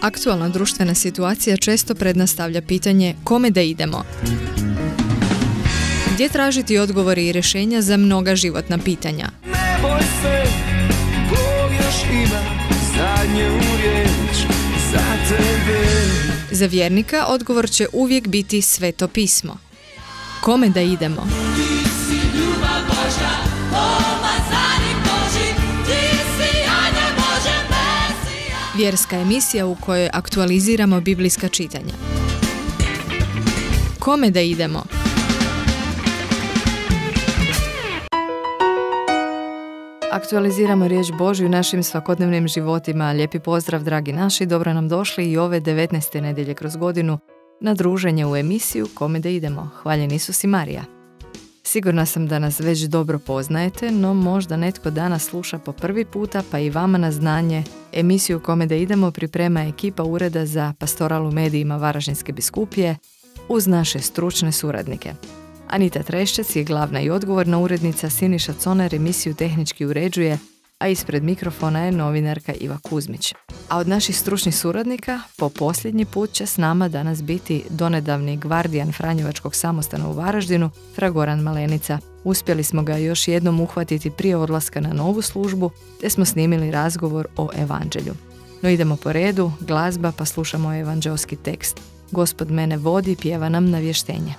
Aktualna društvena situacija često prednastavlja pitanje kome da idemo. Gdje tražiti odgovore i rješenja za mnoga životna pitanja? Ne boj se, Bog još ima zadnju riječ za tebe. Za vjernika odgovor će uvijek biti Sveto pismo. Kome da idemo? Ti si ljubav Božja, pomazani Boži, ti si Anja Bože Mesija. Vjerska emisija u kojoj aktualiziramo biblijska čitanja. Kome da idemo? Aktualiziramo riječ Božju u našim svakodnevnim životima. Lijepi pozdrav, dragi naši, dobro nam došli i ove 19. nedjelje kroz godinu na druženje u emisiju Kome da idemo. Hvaljen Isus i Marija. Sigurna sam da nas već dobro poznajete, no možda netko danas sluša po prvi puta, pa i vama na znanje. Emisiju Kome da idemo priprema ekipa Ureda za pastoral u medijima Varaždinske biskupije uz naše stručne suradnike. Anita Treščac je glavna i odgovorna urednica, Siniša Conar emisiju tehnički uređuje, a ispred mikrofona je novinarka Iva Kuzmić. A od naših stručnih suradnika po posljednji put će s nama danas biti donedavni gvardijan Franjevačkog samostana u Varaždinu, fra Goran Malenica. Uspjeli smo ga još jednom uhvatiti prije odlaska na novu službu, te smo snimili razgovor o evanđelju. No idemo po redu, glazba, pa slušamo evanđelski tekst. Gospod mene vodi, pjeva nam navještenje.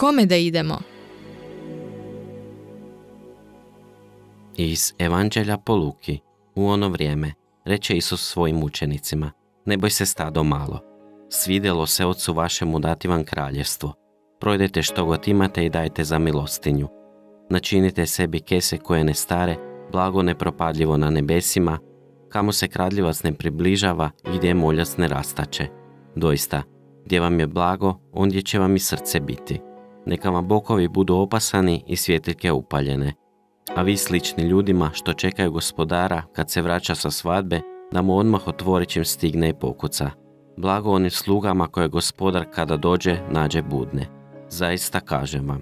Kome da idemo? Iz Evanđelja po Luki. U ono vrijeme reče Isus svojim učenicima: Ne boj se, stado malo. Svidjelo se Ocu vašemu dati vam kraljevstvo. Projdete što god imate i dajte za milostinju. Načinite sebi kese koje ne stare, blago nepropadljivo na nebesima, kamo se kradljivac ne približava i gdje moljac ne rastače. Doista, gdje vam je blago, ondje će vam i srce biti. Neka vam bokovi budu opasani i svjetiljke upaljene. A vi slični ljudima što čekaju gospodara kad se vraća sa svadbe, da mu odmah otvori čim stigne i pokuca. Blago onim slugama koje gospodar kada dođe nađe budne. Zaista kažem vam,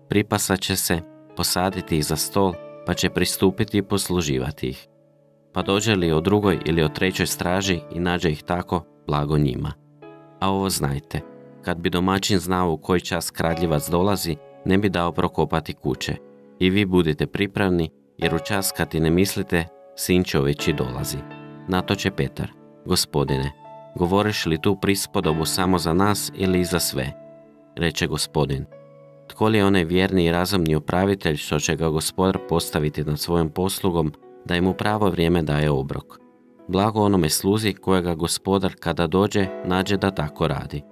pripasat će se, posaditi ih za stol, pa će pristupiti i posluživati ih. Pa dođe li o drugoj ili o trećoj straži i nađe ih tako, blago njima. A ovo znajte, kad bi domaćin znao u koji čas kradljivac dolazi, ne bi dao prokopati kuće. I vi budite pripravni, jer u čas kad i ne mislite, Sin čovječji dolazi. Na to će Petar: Gospodine, govoriš li tu prispodobu samo za nas ili i za sve? Reče Gospodin: Tko li je onaj vjerni i razumni upravitelj što će ga gospodar postaviti nad svojom poslugom, da im u pravo vrijeme daje obrok? Blago onome sluzi kojega gospodar kada dođe nađe da tako radi.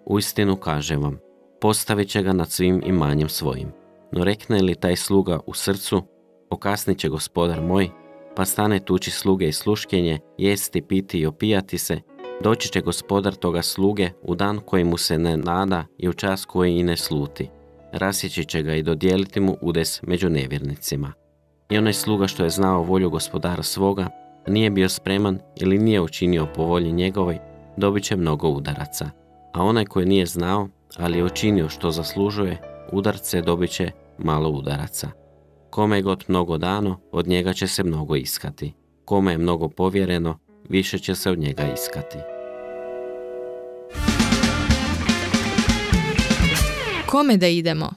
Uistinu kažem vam, postavit će ga nad svim imanjem svojim. No rekne li taj sluga u srcu: Okasnit će gospodar moj, pa stane tući sluge i sluškenje, jesti, piti i opijati se, doći će gospodar toga sluge u dan koji mu se ne nada i u čas koji i ne sluti. Rasjeći će ga i dodijeliti mu udes među nevjernicima. I onaj sluga što je znao volju gospodara svoga, nije bio spreman ili nije učinio po volji njegovoj, dobit će mnogo udaraca. A onaj koji nije znao, ali je učinio što zaslužuje, udarce dobit će malo udaraca. Kome je god mnogo dano, od njega će se mnogo iskati. Kome je mnogo povjereno, više će se od njega iskati. Kome da idemo?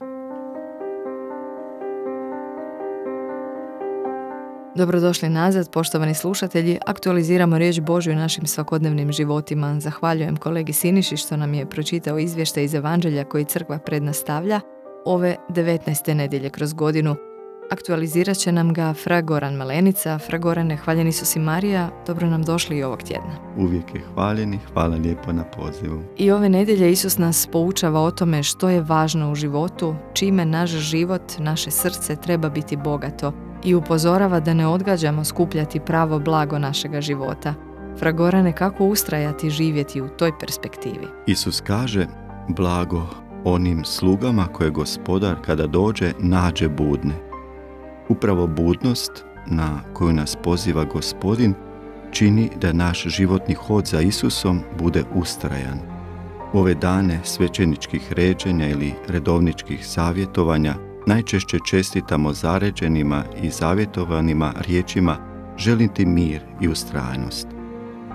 Dobrodošli nazad, poštovani slušatelji. Aktualiziramo riječ Božju u našim svakodnevnim životima. Zahvaljujem kolegi Siniši što nam je pročitao izvještaj iz Evanđelja koji crkva prednastavlja ove 19. nedjelje kroz godinu. Aktualizirat će nam ga fra Goran Malenica. Fra Gorane, hvaljen Isus i Marija, dobro nam došli i ovog tjedna. Uvijek je hvaljeni, hvala lijepo na pozivu. I ove nedjelje Isus nas poučava o tome što je važno u životu, čime naš život, naše srce treba biti bogato i upozorava da ne odgađamo skupljati pravo blago našega života. Fra Gorane, kako ustrajati živjeti u toj perspektivi? Isus kaže: blago onim slugama koje gospodar kada dođe nađe budne. Upravo budnost na koju nas poziva Gospodin čini da naš životni hod za Isusom bude ustrajan. U ove dane svećeničkih ređenja ili redovničkih savjetovanja najčešće čestitamo zaređenima i zavjetovanima riječima: želim ti mir i ustrajnost.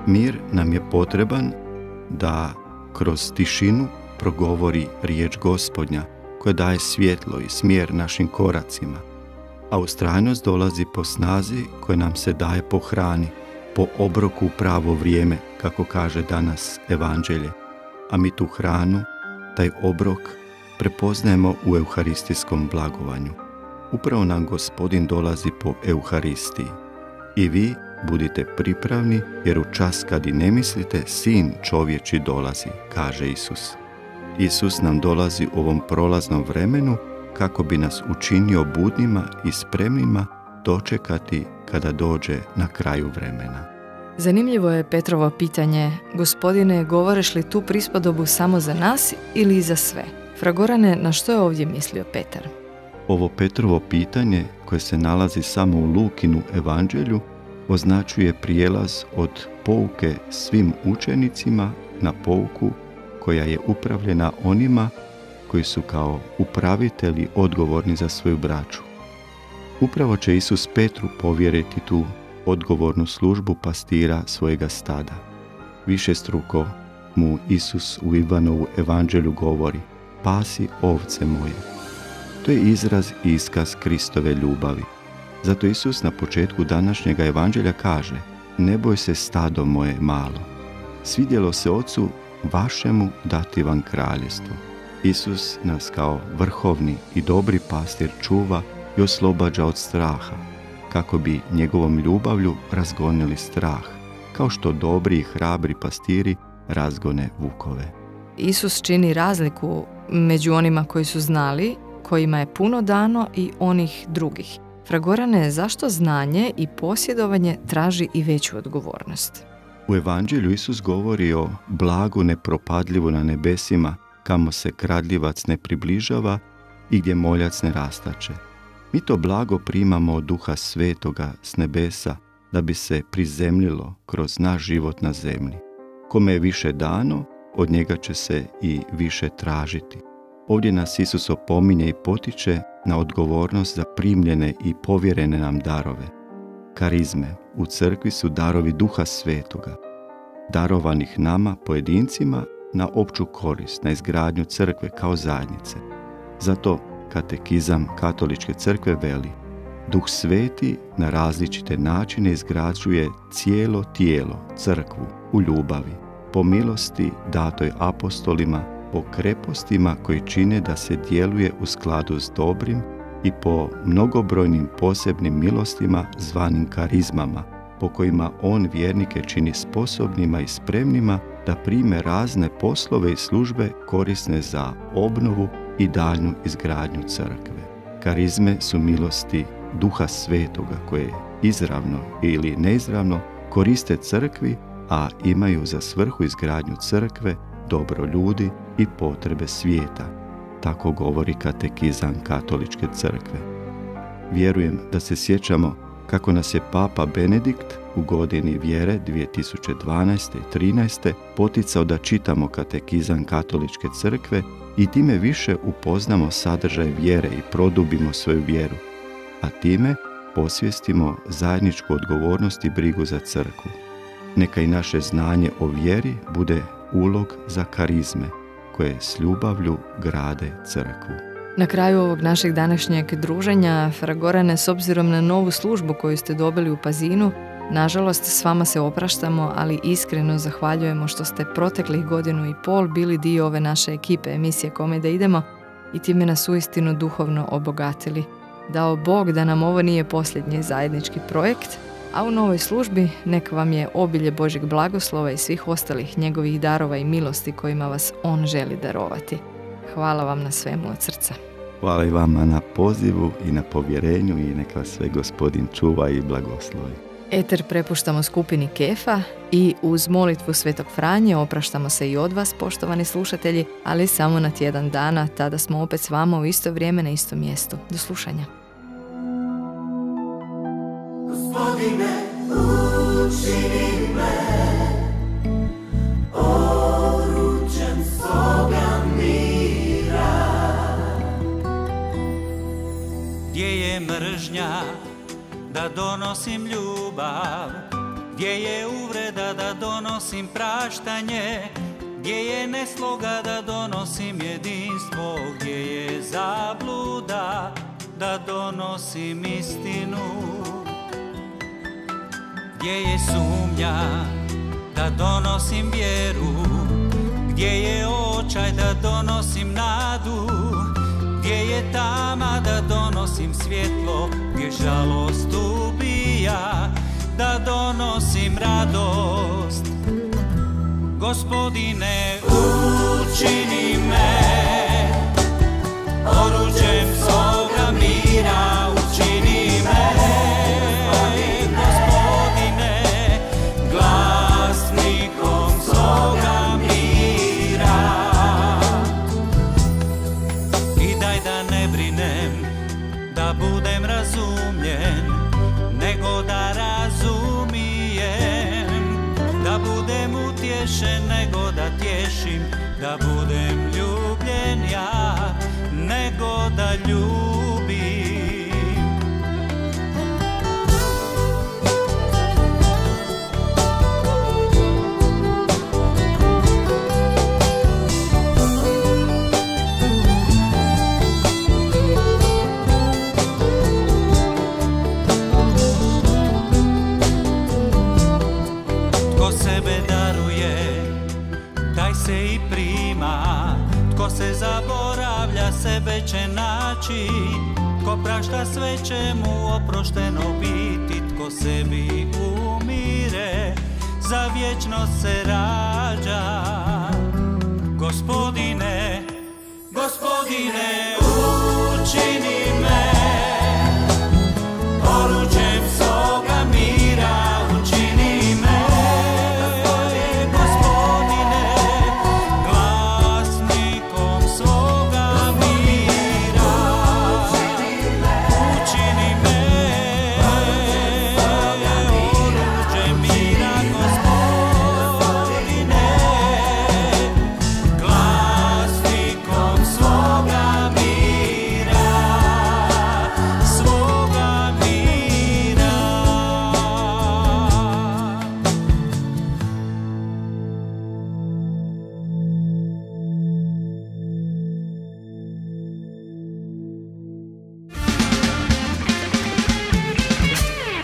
Mir nam je potreban da kroz tišinu progovori riječ Gospodnja koja daje svjetlo i smjer našim koracima. A ustrajnost dolazi po snazi koja nam se daje po hrani, po obroku u pravo vrijeme, kako kaže danas Evanđelje. A mi tu hranu, taj obrok, prepoznajemo u euharistijskom blagovanju. Upravo nam Gospodin dolazi po Euharistiji. I vi budite pripravni, jer u čas kad i ne mislite, Sin čovječji dolazi, kaže Isus. Isus nam dolazi u ovom prolaznom vremenu kako bi nas učinio budnima i spremnima dočekati kada dođe na kraju vremena. Zanimljivo je Petrovo pitanje: Gospodine, govoriš li tu prispodobu samo za nas ili i za sve? Fra Gorane, na što je ovdje mislio Petar? Ovo Petrovo pitanje, koje se nalazi samo u Lukinu evanđelju, označuje prijelaz od pouke svim učenicima na pouku koja je upravljena onima koji su kao upravitelji odgovorni za svoju braću. Upravo će Isus Petru povjeriti tu odgovornu službu pastira svojega stada. Višestruko mu Isus u Ivanovu evanđelju govori: pasi ovce moje. To je izraz i iskaz Kristove ljubavi. Zato Isus na početku današnjega evanđelja kaže: ne boj se, stado moje malo. Svidjelo se Ocu vašemu dati vam kraljevstvo. Isus nas kao vrhovni i dobri pastir čuva i oslobađa od straha, kako bi njegovom ljubavlju razgonili strah, kao što dobri i hrabri pastiri razgone vukove. Isus čini razliku među onima koji su znali, kojima je puno dano, i onih drugih. Fra Gorane, zašto znanje i posjedovanje traži i veću odgovornost? U evanđelju Isus govori o blagu nepropadljivu na nebesima, kamo se kradljivac ne približava i gdje moljac ne rastače. Mi to blago primamo od Duha Svetoga s nebesa da bi se prizemljilo kroz naš život na zemlji. Kome je više dano, od njega će se i više tražiti. Ovdje nas Isus opominje i potiče na odgovornost za primljene i povjerene nam darove. Karizme u crkvi su darovi Duha Svetoga, darovanih nama, pojedincima, na opću korist, na izgradnju crkve kao zajednice. Zato katekizam Katoličke crkve veli: Duh Sveti na različite načine izgrađuje cijelo tijelo, crkvu, u ljubavi, po milosti datoj apostolima, po krepostima koji čine da se djeluje u skladu s dobrim i po mnogobrojnim posebnim milostima zvanim karizmama, po kojima on vjernike čini sposobnima i spremnima da prime razne poslove i službe korisne za obnovu i daljnju izgradnju crkve. Karizme su milosti Duha Svetoga koje izravno ili neizravno koriste crkvi, a imaju za svrhu izgradnju crkve, dobro ljudi i potrebe svijeta. Tako govori katekizam Katoličke crkve. Vjerujem da se sjećamo kako nas je Papa Benedikt u godini vjere 2012. i 2013. poticao da čitamo katekizam Katoličke crkve i time više upoznamo sadržaj vjere i produbimo svoju vjeru, a time posvijestimo zajedničku odgovornost i brigu za crkvu. Neka i naše znanje o vjeri bude ulog za karizme koje s ljubavlju grade crkvu. Na kraju ovog našeg današnjeg druženja, Fragorane, s obzirom na novu službu koju ste dobili u Pazinu, nažalost s vama se opraštamo, ali iskreno zahvaljujemo što ste proteklih 1.5 godina bili dio ove naše ekipe emisije Kome da idemo i time nas uistinu duhovno obogatili. Dao Bog da nam ovo nije posljednji zajednički projekt, a u novoj službi neka vam je obilje Božjeg blagoslova i svih ostalih njegovih darova i milosti kojima vas On želi darovati. Hvala vam na svemu od srca. Hvala i vama na pozivu i na povjerenju i neka sve Gospodin čuva i blagoslovi. Eter prepuštamo skupini Kefa i uz molitvu Svetog Franje opraštamo se i od vas, poštovani slušatelji, ali samo na tjedan dana, tada smo opet s vama u isto vrijeme na istom mjestu. Do slušanja. Gospodine, učini me oruđem svoga mira. Gdje je mržnja da donosim ljubav, gdje je uvreda da donosim praštanje, gdje je nesloga da donosim jedinstvo, gdje je zabluda da donosim istinu, gdje je sumnja da donosim vjeru, gdje je očaj da donosim nadu, gdje je tama da donosim svjetlo, gdje žalost ubija da donosim radost. Gospodine, učini me oruđem svoga mira, učini me, Gospodine, glasnikom svoga mira. I daj da ne brinem, da budem razumljen, nego da razumijem, da budem utješen, nego da tješim, da budem ljubljen ja, nego da ljubim. Tko sebe daruje, taj se i prima. Tko se zaboravlja, sebe će naći. Tko prašta, sve će mu oprošteno biti. Tko sebi umire, za vječnost se rađa. Gospodine, Gospodine, učini me oruđem svoga mira, učini me, Gospodine, glasnikom svoga mira.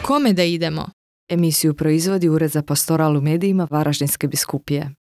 Kome da idemo? Emisiju proizvodi Ured za pastoral u medijima Varaždinske biskupije.